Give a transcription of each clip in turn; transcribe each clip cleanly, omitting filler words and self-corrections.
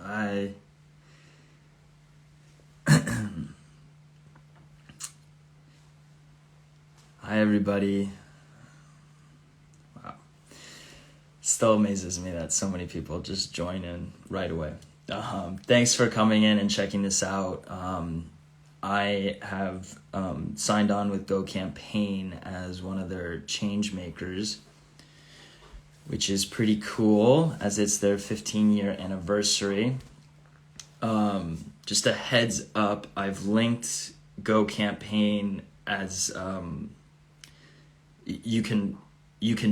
Hi. Hi, everybody. Wow. Still amazes me that so many people just join in right away. Thanks for coming in and checking this out. I have signed on with Go Campaign as one of their change makers, which is pretty cool as it's their 15-year anniversary. Just a heads up, I've linked Go Campaign as you can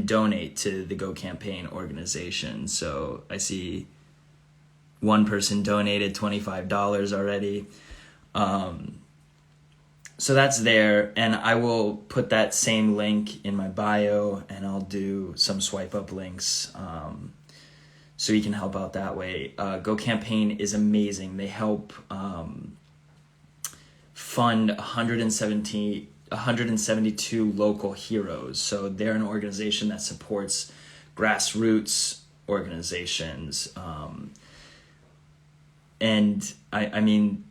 donate to the Go Campaign organization. So I see one person donated $25 already. So that's there, and I will put that same link in my bio, and I'll do some swipe up links so you can help out that way. Go Campaign is amazing. They help fund 172 local heroes. So they're an organization that supports grassroots organizations. And I mean,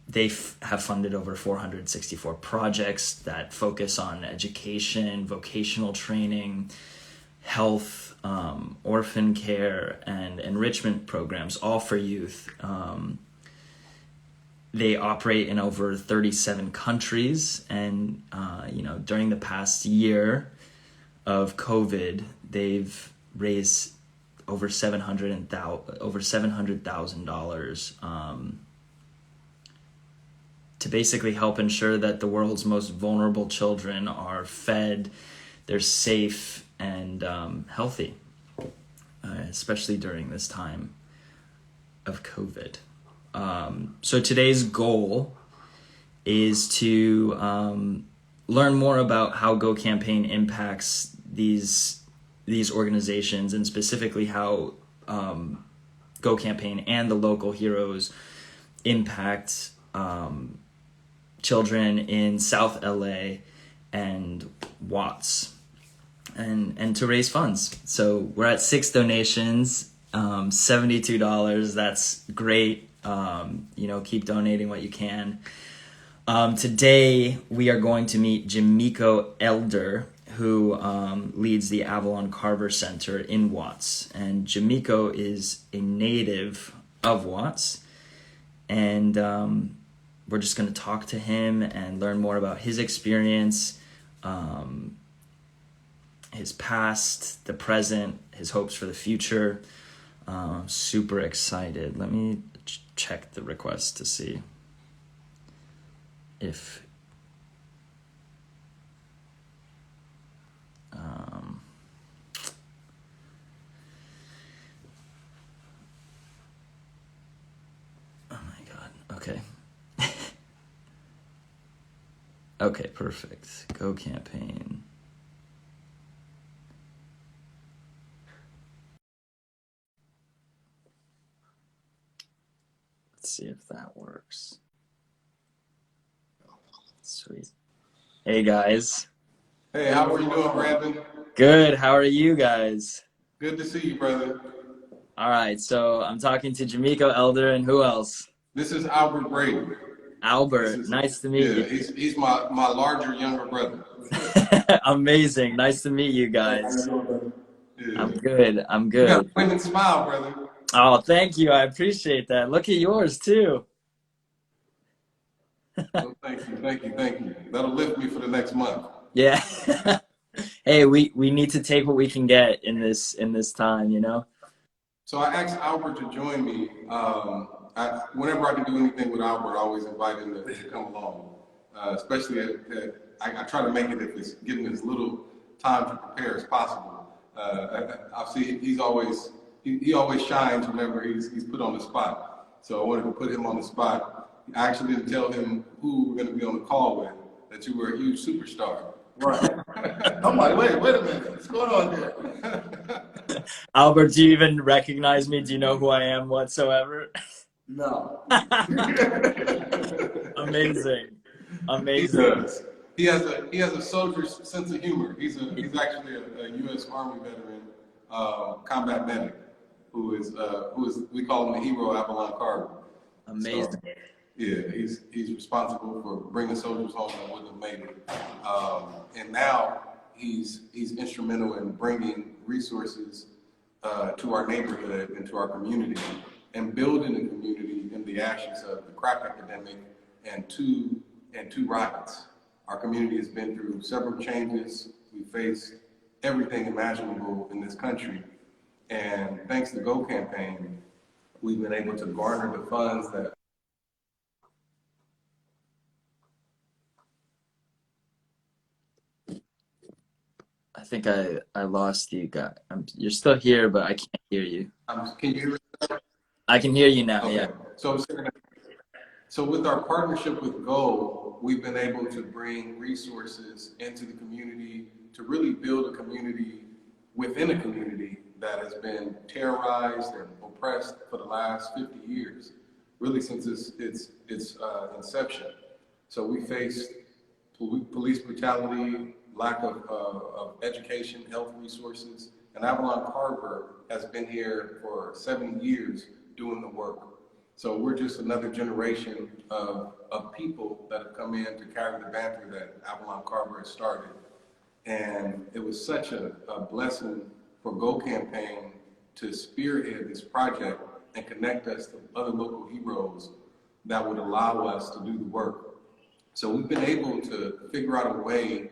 they have funded over 464 projects that focus on education, vocational training, health, orphan care, and enrichment programs, all for youth. They operate in over 37 countries, and during the past year of COVID, they've raised over $700,000 to basically help ensure that the world's most vulnerable children are fed, they're safe, and healthy, especially during this time of COVID. So today's goal is to learn more about how Go Campaign impacts these organizations, and specifically how Go Campaign and the local heroes impact children in South LA and Watts, and to raise funds. So we're at 6 donations, $72. That's great. Keep donating what you can. Today we are going to meet Jamiko Elder, who leads the Avalon Carver Center in Watts. And Jamiko is a native of Watts, and we're just going to talk to him and learn more about his experience, his past, the present, his hopes for the future. Super excited. Let me check the request to see if oh my god. Okay. Okay, perfect. Go Campaign. Let's see if that works. Sweet. Hey guys. Hey, how are you doing, Brandon? Good. How are you guys? Good to see you, brother. All right. So I'm talking to Jamiko Elder, and who else? This is Albert Brady. Albert. Nice to meet you. He's my larger, younger brother. Amazing. Nice to meet you guys. Yeah. I'm good. I'm You got a good. winning smile, brother. Oh, thank you. I appreciate that. Look at yours too. Well, thank you. That'll lift me for the next month. Yeah. Hey, we need to take what we can get in this time, So I asked Albert to join me. Whenever I can do anything with Albert, I always invite him to come along. Especially I try to make it if it's giving as little time to prepare as possible. I see he always shines whenever he's put on the spot. So I wanted to put him on the spot. I actually didn't tell him who we're going to be on the call with, that you were a huge superstar. Right. I'm like, wait a minute. What's going on there? Albert, do you even recognize me? Do you know who I am whatsoever? No. Amazing. He does. He has a soldier's sense of humor. He's actually a U.S. Army veteran, combat medic. who is we call him the hero, Avalon Carver. Amazing. So, yeah, he's responsible for bringing soldiers home that wouldn't have made it, and now he's instrumental in bringing resources to our neighborhood and to our community, and building a community in the ashes of the crack epidemic and two riots. Our community has been through several changes. We faced everything imaginable in this country, and thanks to the Go campaign, we've been able to garner the funds that. I think I lost you guys. You're still here, but I can't hear you. Can you hear me? I can hear you now. Okay. Yeah. So with our partnership with Go, we've been able to bring resources into the community to really build a community within a community that has been terrorized and oppressed for the last 50 years, really since its inception. So we faced police brutality, lack of education, health resources, and Avalon Carver has been here for 7 years doing the work. So we're just another generation of people that have come in to carry the banner that Avalon Carver has started. And it was such a blessing for Go Campaign to spearhead this project and connect us to other local heroes that would allow us to do the work. So we've been able to figure out a way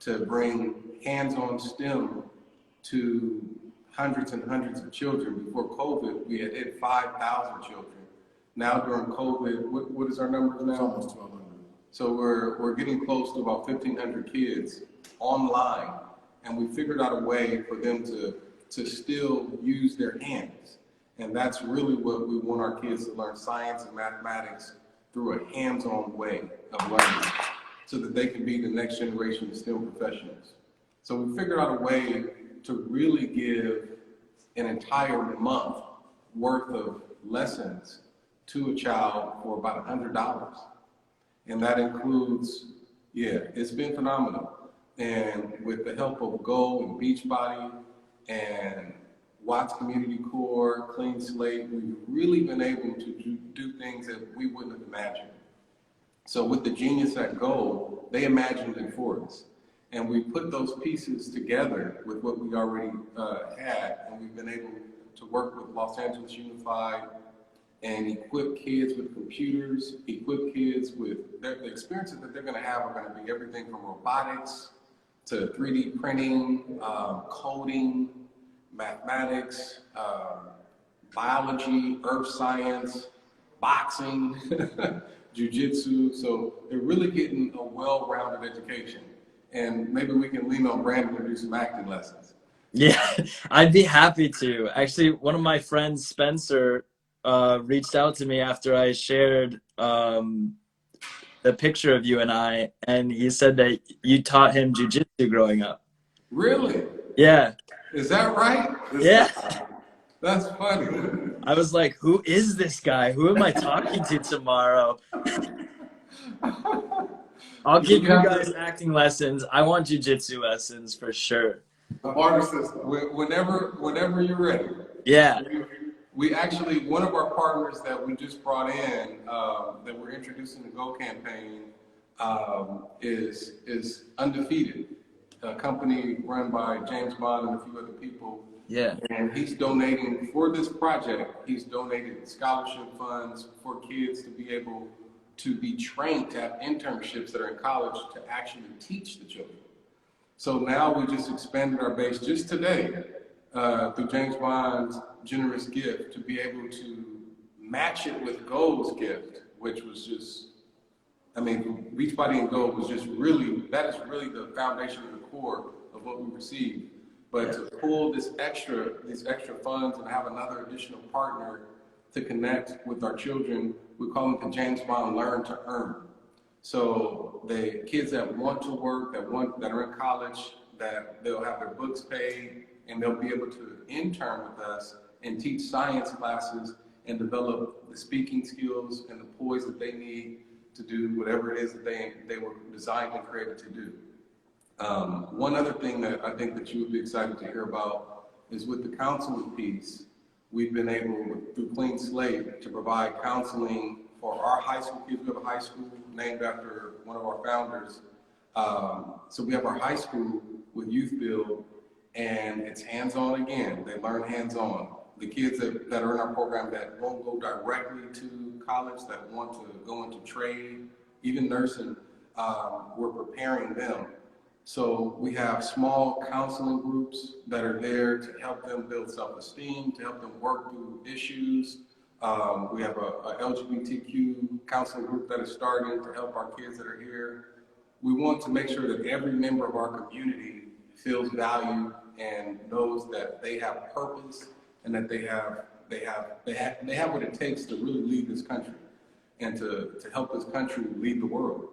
to bring hands-on STEM to hundreds and hundreds of children. Before COVID, we had hit 5,000 children. Now during COVID, what is our numbers now? Almost 1,200. So we're getting close to about 1,500 kids online, and we figured out a way for them to still use their hands. And that's really what we want our kids to learn, science and mathematics through a hands-on way of learning, so that they can be the next generation of STEM professionals. So we figured out a way to really give an entire month worth of lessons to a child for about $100. And that includes, it's been phenomenal. And with the help of Go and Beachbody and Watts Community Corps, Clean Slate, we've really been able to do things that we wouldn't have imagined. So with the genius at Go, they imagined it for us. And we put those pieces together with what we already had, and we've been able to work with Los Angeles Unified and equip kids with computers, equip kids with the experiences that they're going to have are going to be everything from robotics to 3D printing, coding, mathematics, biology, earth science, boxing, jiu-jitsu. So they're really getting a well-rounded education. And maybe we can lean on Brandon to do some acting lessons. Yeah, I'd be happy to. Actually, one of my friends, Spencer, reached out to me after I shared the picture of you and I, and he said that you taught him jiu-jitsu growing up. Really? Yeah. Is that right? Yeah. That's funny. I was like, who is this guy? Who am I talking to tomorrow? I'll give you guys acting lessons. I want jiu-jitsu lessons for sure. The barter system. Whenever you're ready. Yeah. We actually, one of our partners that we just brought in, that we're introducing the Go campaign, is Undefeated, a company run by James Bond and a few other people. Yeah. And he's donating, for this project, he's donated scholarship funds for kids to be able to be trained to have internships that are in college to actually teach the children. So now we just expanded our base just today through James Bond's generous gift to be able to match it with Go's gift, which was just, I mean, Beachbody and Go was just really, that is really the foundation and the core of what we received. But to pull these extra funds and have another additional partner to connect with our children, we call it the James Bond Learn to Earn. So the kids that want to work, that are in college, that they'll have their books paid, and they'll be able to intern with us and teach science classes and develop the speaking skills and the poise that they need to do whatever it is that they were designed and created to do. One other thing that I think that you would be excited to hear about is with the counseling piece. we've been able, through Clean Slate, to provide counseling for our high school kids. We have a high school named after one of our founders. So we have our high school with Youth Build, and it's hands-on again. They learn hands-on. The kids that are in our program that won't go directly to college, that want to go into trade, even nursing, we're preparing them. So we have small counseling groups that are there to help them build self-esteem, to help them work through issues. We have a LGBTQ counseling group that is starting to help our kids that are here. We want to make sure that every member of our community feels valued and knows that they have purpose and that they have what it takes to really lead this country and to help this country lead the world.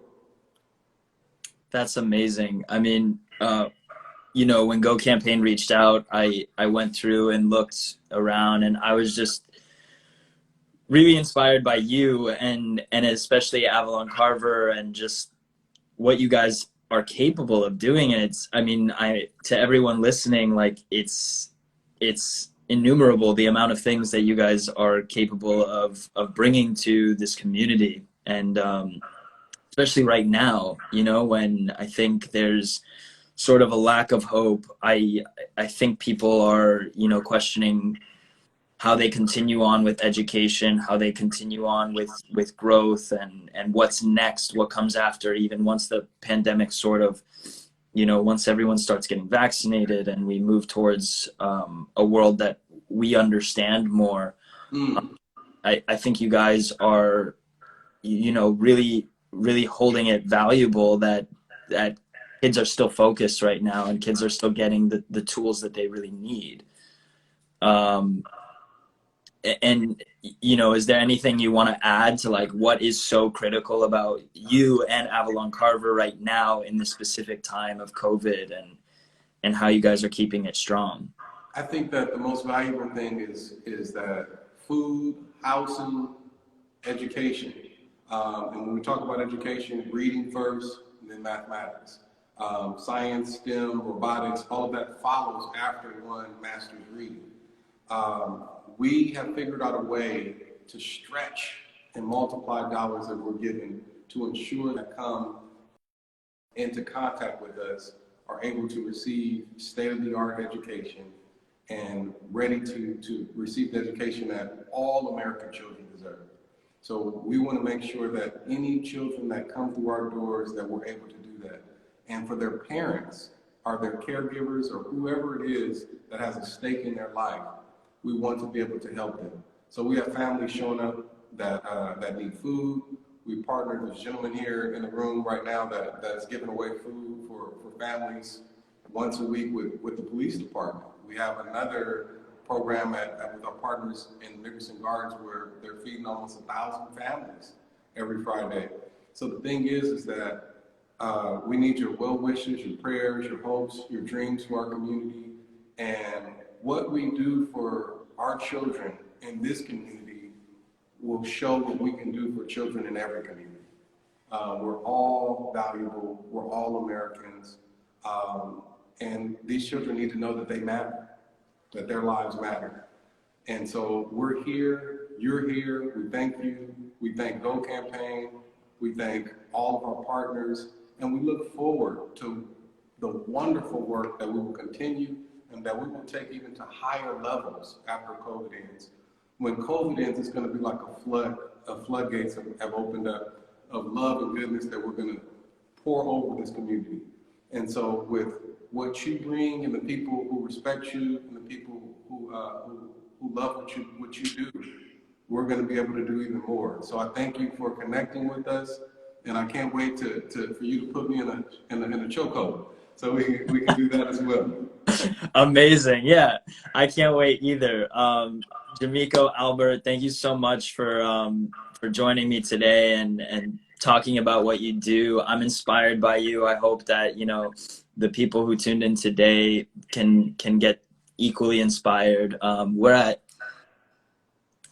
That's amazing. I mean, you know, when Go Campaign reached out, I went through and looked around, and I was just really inspired by you and especially Avalon Carver and just what you guys are capable of doing. And it's, I mean, to everyone listening, like it's innumerable the amount of things that you guys are capable of bringing to this community. And especially right now, you know, when I think there's sort of a lack of hope, I think people are, you know, questioning how they continue on with education, how they continue on with growth, and what's next, what comes after, even once the pandemic sort of, you know, once everyone starts getting vaccinated and we move towards a world that we understand more. I think you guys are, you know, really holding it valuable that kids are still focused right now and kids are still getting the tools that they really need. And, you know, is there anything you want to add to like what is so critical about you and Avalon Carver right now in the specific time of COVID and how you guys are keeping it strong? I think that the most valuable thing is that food, housing, education. And when we talk about education, reading first, and then mathematics. Science, STEM, robotics, all of that follows after one masters reading. We have figured out a way to stretch and multiply dollars that we're given to ensure that come into contact with us are able to receive state-of-the-art education and ready to receive the education that all American children deserve. So we want to make sure that any children that come through our doors, that we're able to do that. And for their parents, or their caregivers, or whoever it is that has a stake in their life, we want to be able to help them. So we have families showing up that need food. We partnered with a gentleman here in the room right now that is giving away food for families once a week with the police department. We have another program with our partners in Nickerson Gardens where they're feeding almost 1,000 families every Friday. So the thing is that we need your well wishes, your prayers, your hopes, your dreams for our community. And what we do for our children in this community will show what we can do for children in every community. We're all valuable, we're all Americans, and these children need to know that they matter, that their lives matter. And so we're here, you're here, we thank you, we thank Go Campaign, we thank all of our partners, and we look forward to the wonderful work that we will continue and that we will take even to higher levels after COVID ends. When COVID ends, it's going to be like a flood, floodgates have opened up of love and goodness that we're going to pour over this community. And so with what you bring and the people who respect you and the people who love what you do, we're going to be able to do even more. So I thank you for connecting with us, and I can't wait for you to put me in a chokehold so we can do that as well. Amazing. Yeah, I can't wait either. Jamiko, Albert, thank you so much for joining me today and talking about what you do. I'm inspired by you. I hope that, you know, the people who tuned in today can get equally inspired. We're at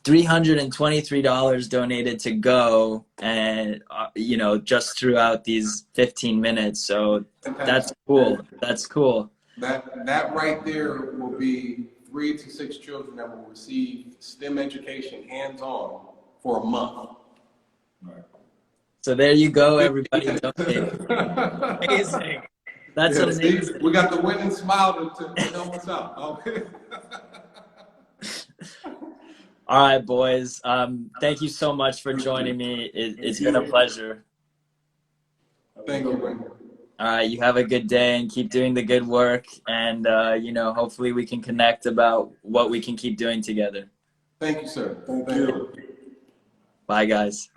$323 donated to Go, and you know, just throughout these 15 minutes. So that's cool. That's cool. That right there will be 3 to 6 children that will receive STEM education hands-on for a month. Right. So there you go, everybody. Donate. Amazing. That's Yeah, amazing. see, we got the winning smile to help us out. Okay. All right, boys. Thank you so much for joining me. It's been a pleasure. Thank you, man. All right, you have a good day and keep doing the good work. And, hopefully we can connect about what we can keep doing together. Thank you, sir. Thank you. Bye, guys.